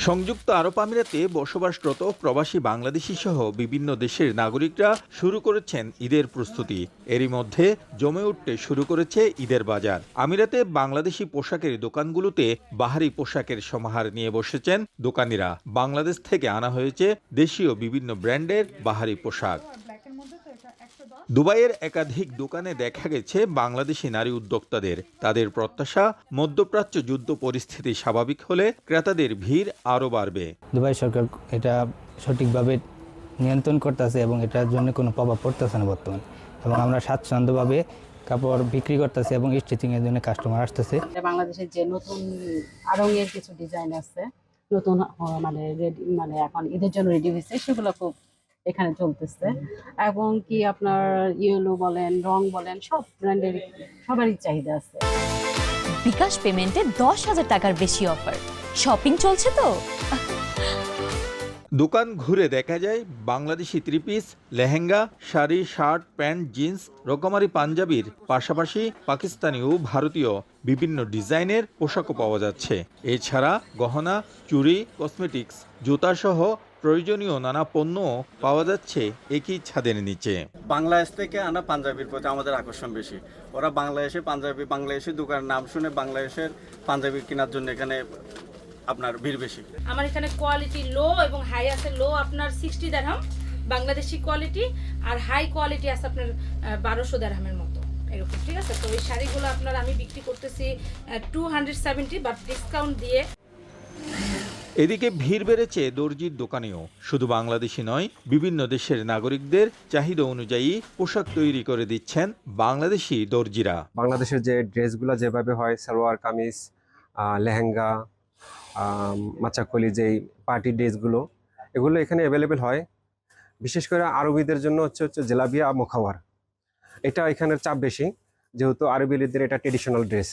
সংযুক্ত আরব আমিরাতে বসবাসরত প্রবাসী বাংলাদেশি সহ বিভিন্ন দেশের নাগরিকরা শুরু করেছেন ঈদের প্রস্তুতি। এরই মধ্যে জমে উঠতে শুরু করেছে ঈদের বাজার। আমিরাতে বাংলাদেশি পোশাকের দোকানগুলোতে বাহারি পোশাকের সমাহার নিয়ে বসেছেন দোকানিরা। বাংলাদেশ থেকে আনা হয়েছে দেশীয় বিভিন্ন ব্র্যান্ডের বাহারি পোশাক। দুবাইয়ের একাধিক দোকানে দেখা গেছে বাংলাদেশি নারী উদ্যোক্তাদের। তাদের প্রত্যাশা, মধ্যপ্রাচ্য যুদ্ধ পরিস্থিতি স্বাভাবিক হলে ক্রেতাদের ভিড় আরও বাড়বে। দুবাই সরকার এটা সঠিকভাবে নিয়ন্ত্রণ করতেছে এবং এটার জন্য কোনো প্রভাব পড়তেছে না বর্তমান, এবং আমরা স্বাচ্ছন্দ্যভাবে কাপড় বিক্রি করতেছি এবং স্টিচিংয়ের জন্য কাস্টমার আসতেছে। বাংলাদেশের যে নতুন আড়ংয়ের কিছু ডিজাইন আছে, নতুন মানে এখন ঈদের জন্য রেডি হয়েছে, সেগুলো খুব এখানে চলতেছে। এবং কি আপনার ইয়েলো বলেন, রং বলেন, সব ব্র্যান্ডের সবারই চাহিদা আছে। বিকাশ পেমেন্টে 10,000 টাকার বেশি অফার। শপিং চলছে তো। দোকান ঘুরে দেখা যায় Bangladeshi three piece, lehenga, sari, shirt, pant, jeans, রকমারি পাঞ্জাবির পাশাপাশি পাকিস্তানি ও ভারতীয় বিভিন্ন ডিজাইনের পোশাকও পাওয়া যাচ্ছে। এছাড়া গহনা, চুড়ি, কসমেটিক্স, জুতাসহ প্রয়োজনীয় নানা পণ্য পাওয়া যাচ্ছে একই ছাদের নিচে। বাংলাদেশ থেকে আনা পাঞ্জাবির প্রতি আমাদের আকর্ষণ বেশি। ওরা বাংলাদেশে বাংলাদেশি দোকানের নাম শুনে বাংলাদেশের পাঞ্জাবি কেনার জন্য এখানে আপনার ভিড় বেশি। আমার এখানে কোয়ালিটি লো এবং হাই আছে। লো আপনার 60 দিরহাম বাংলাদেশি কোয়ালিটি, আর হাই কোয়ালিটি আছে আপনার 1200 দিরহামের মতো এরকম, ঠিক আছে। তো এই শাড়িগুলো আপনার আমি বিক্রি করতেছি 270, বাট ডিসকাউন্ট দিয়ে। এদিকে ভিড় বেড়েছে দর্জির দোকানেও। শুধু বাংলাদেশি নয়, বিভিন্ন দেশের নাগরিকদের চাহিদা অনুযায়ী পোশাক তৈরি করে দিচ্ছেন বাংলাদেশি দর্জিরা। বাংলাদেশের যে ড্রেসগুলো যেভাবে হয়, সালোয়ার কামিজ, লেহেঙ্গা, মাচাকলি, যেই পার্টি ড্রেসগুলো, এগুলো এখানে অ্যাভেলেবেল হয়। বিশেষ করে আরবিদের জন্য হচ্ছে জেলাবিয়া আর মোখাওয়ার, এটা এখানের চাপ বেশি, যেহেতু আরবিদের এটা ট্রেডিশনাল ড্রেস।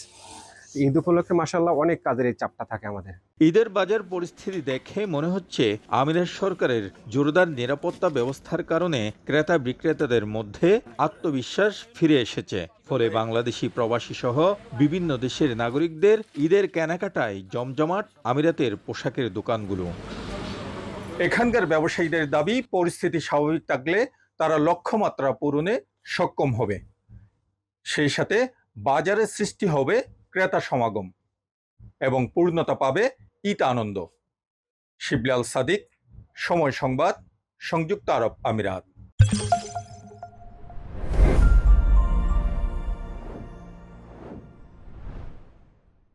ঈদ উপলক্ষে মাশাআল্লাহ অনেক কাজের এই চাপটা থাকে আমাদের। ঈদের বাজার পরিস্থিতি দেখে মনে হচ্ছে আমিরাত সরকারের জোরদার নিরাপত্তা ব্যবস্থার কারণে ক্রেতা বিক্রেতাদের মধ্যে আত্মবিশ্বাস ফিরে এসেছে। ফলে বাংলাদেশি প্রবাসী সহ বিভিন্ন দেশের নাগরিকদের ঈদের কেনাকাটায় জমজমাট আমিরাতের পোশাকের দোকানগুলো। এখানকার ব্যবসায়ীদের দাবি, পরিস্থিতি স্বাভাবিক থাকলে তারা লক্ষ্যমাত্রা পূরণে সক্ষম হবে। সেই সাথে বাজারে সৃষ্টি হবে ক্রেতা সমাগম এবং পূর্ণতা পাবে ঈদ আনন্দ। শিবলি আল সাদিক, সময় সংবাদ, সংযুক্ত আরব আমিরাত।